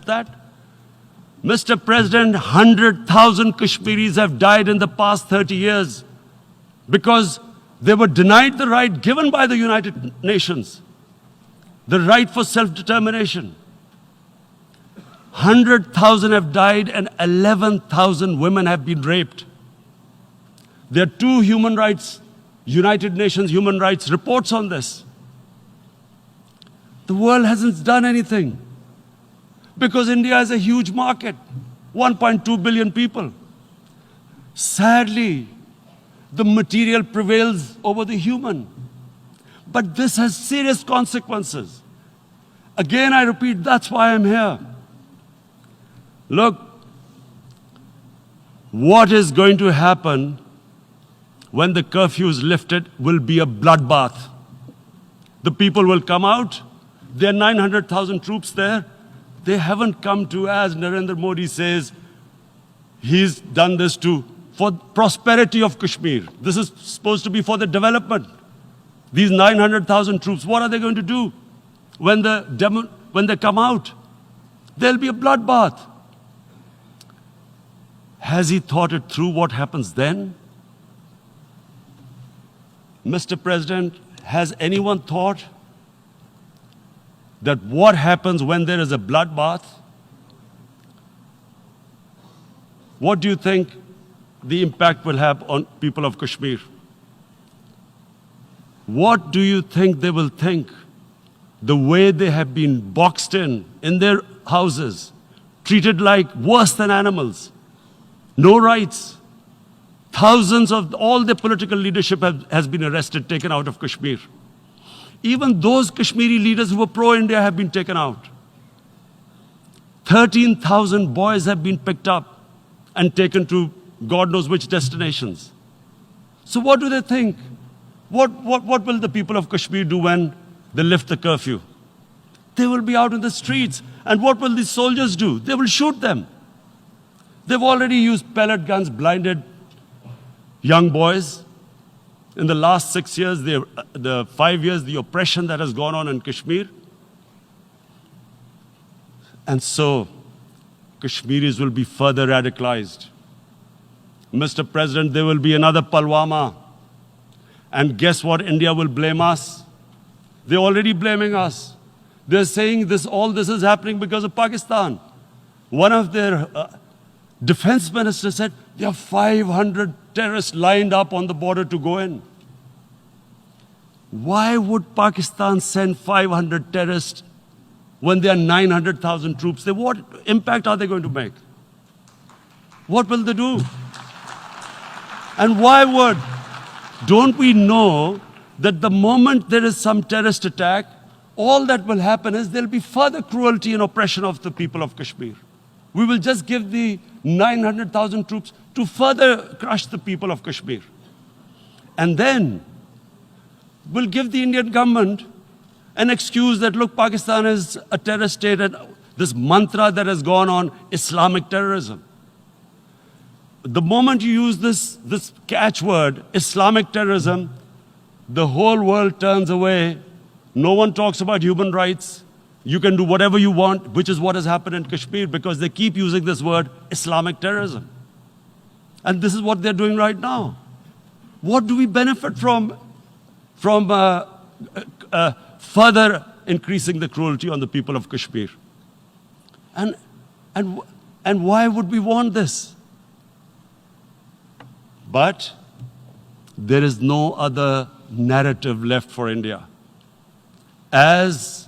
that? Mr. President, 100,000 Kashmiris have died in the past 30 years because they were denied the right given by the United Nations, the right for self-determination. 100,000 have died and 11,000 women have been raped. There are two United Nations human rights reports on this. The world hasn't done anything because India is a huge market, 1.2 billion people. Sadly, the material prevails over the human. But this has serious consequences. Again, I repeat, that's why I'm here. Look, what is going to happen when the curfew is lifted will be a bloodbath. The people will come out. There are 900,000 troops there. They haven't come to, as Narendra Modi says, he's done this for prosperity of Kashmir. This is supposed to be for the development. These 900,000 troops, what are they going to do when they come out? There'll be a bloodbath. Has he thought it through what happens then? Mr. President, has anyone thought that what happens when there is a bloodbath? What do you think the impact will have on people of Kashmir? What do you think they will think? The way they have been boxed in their houses, treated like worse than animals, no rights. Thousands of all the political leadership has been arrested, taken out of Kashmir. Even those Kashmiri leaders who were pro-India have been taken out. 13,000 boys have been picked up and taken to God knows which destinations. So what do they think? What will the people of Kashmir do when they lift the curfew? They will be out in the streets. And what will the soldiers do? They will shoot them. They've already used pellet guns, blinded young boys. In the last 6 years, the 5 years, the oppression that has gone on in Kashmir. And so, Kashmiris will be further radicalized. Mr. President, there will be another Pulwama. And guess what? India will blame us. They're already blaming us. They're saying all this is happening because of Pakistan. One of their defense ministers said, there are 500 terrorists lined up on the border to go in. Why would Pakistan send 500 terrorists when there are 900,000 troops? What impact are they going to make? What will they do? And don't we know that the moment there is some terrorist attack, all that will happen is there'll be further cruelty and oppression of the people of Kashmir. We will just give the 900,000 troops to further crush the people of Kashmir. And then we'll give the Indian government an excuse that, look, Pakistan is a terrorist state, and this mantra that has gone on, Islamic terrorism. The moment you use this catchword, Islamic terrorism, the whole world turns away. No one talks about human rights. You can do whatever you want, which is what has happened in Kashmir, because they keep using this word, Islamic terrorism. And this is what they're doing right now. What do we benefit from further increasing the cruelty on the people of Kashmir? And why would we want this? But there is no other narrative left for India. As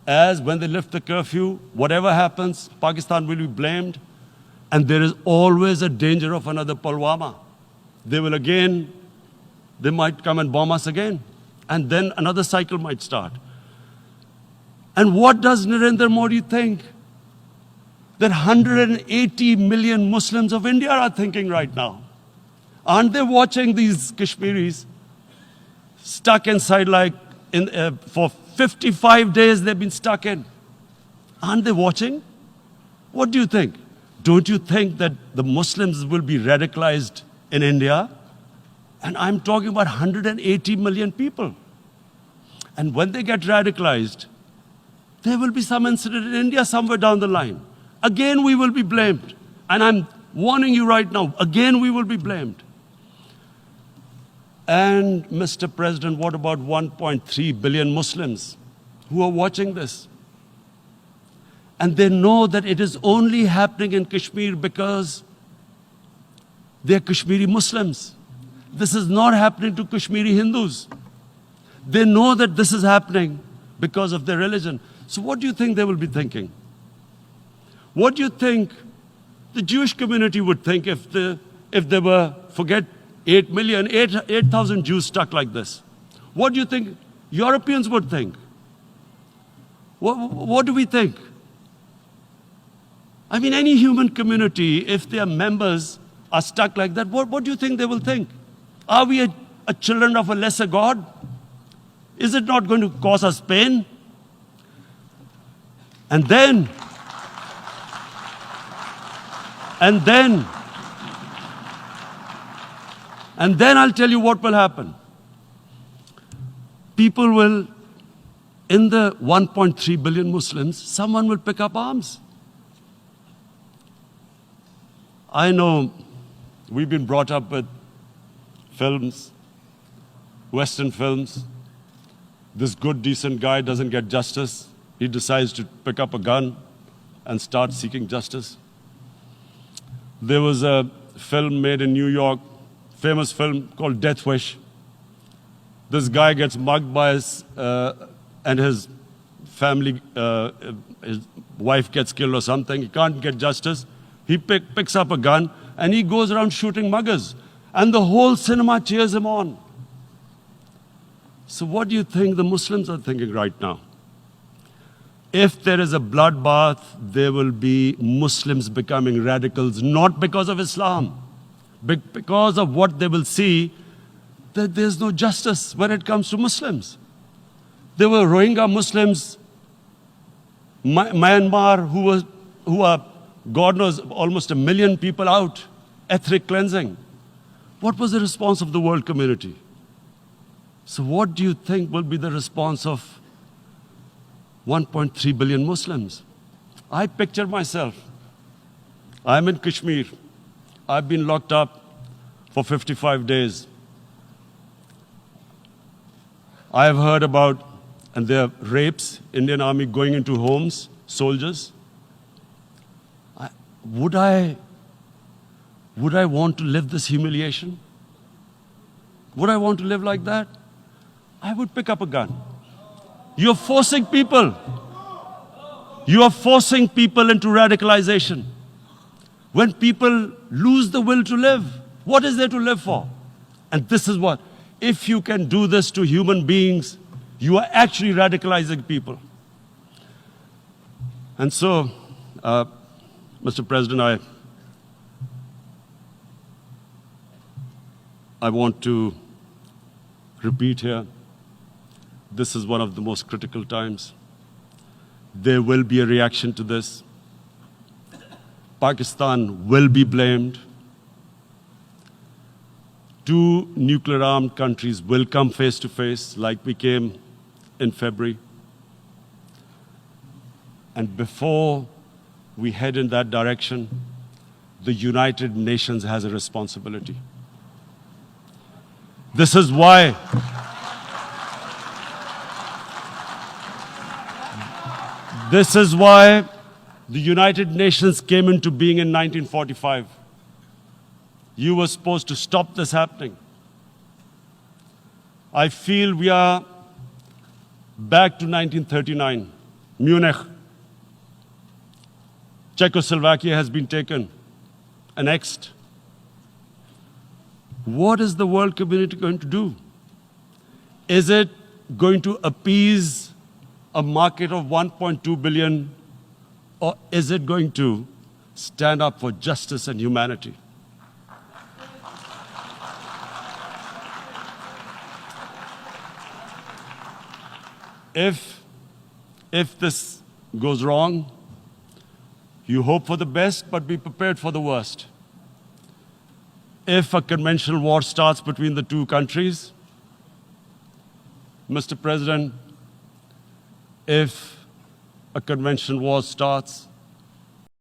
when they lift the curfew, whatever happens, Pakistan will be blamed, and there is always a danger of another Pulwama. They might come and bomb us again, and then another cycle might start. And what does Narendra Modi think? That 180 million Muslims of India are thinking right now. Aren't they watching these Kashmiris stuck inside for 55 days they've been stuck in? Aren't they watching? What do you think? Don't you think that the Muslims will be radicalized in India? And I'm talking about 180 million people. And when they get radicalized, there will be some incident in India somewhere down the line. again we will be blamed. And I'm warning you right now, again we will be blamed. And Mr. President, what about 1.3 billion Muslims who are watching this? And they know that it is only happening in Kashmir because they're Kashmiri Muslims. This is not happening to Kashmiri Hindus. They know that this is happening because of their religion. So what do you think they will be thinking? What do you think the Jewish community would think if there were, forget 8,000 Jews stuck like this? What do you think Europeans would think? What do we think? I mean, any human community, if their members are stuck like that, what do you think they will think? Are we a children of a lesser God? Is it not going to cause us pain? And then I'll tell you what will happen. People will, in the 1.3 billion Muslims, someone will pick up arms. I know we've been brought up with films, Western films. This good, decent guy doesn't get justice. He decides to pick up a gun and start seeking justice. There was a film made in New York, famous film called Death Wish. This guy gets mugged by and his family, his wife gets killed or something. He can't get justice. He picks up a gun and he goes around shooting muggers. And the whole cinema cheers him on. So what do you think the Muslims are thinking right now? If there is a bloodbath, there will be Muslims becoming radicals, not because of Islam, but because of what they will see, that there's no justice when it comes to Muslims. There were Rohingya Muslims, Myanmar, who are, God knows, almost 1 million people out, ethnic cleansing. What was the response of the world community? So what do you think will be the response of 1.3 billion Muslims? I picture myself. I'm in Kashmir. I've been locked up for 55 days. I have heard about, and there are rapes, Indian Army going into homes, soldiers. Would I want to live this humiliation? Would I want to live like that? I would pick up a gun. You're forcing people. You are forcing people into radicalization. When people lose the will to live, what is there to live for? And this is what, if you can do this to human beings, you are actually radicalizing people. And so, Mr. President, I want to repeat here, this is one of the most critical times. There will be a reaction to this. Pakistan will be blamed. 2 nuclear-armed countries will come face to face like we came in February. And before we head in that direction, the United Nations has a responsibility. This is why the United Nations came into being in 1945. You were supposed to stop this happening. I feel we are back to 1939, Munich. Czechoslovakia has been taken, annexed. What is the world community going to do? Is it going to appease a market of 1.2 billion, or is it going to stand up for justice and humanity? If this goes wrong, you hope for the best, but be prepared for the worst. If a conventional war starts between the 2 countries, Mr. President, if a conventional war starts,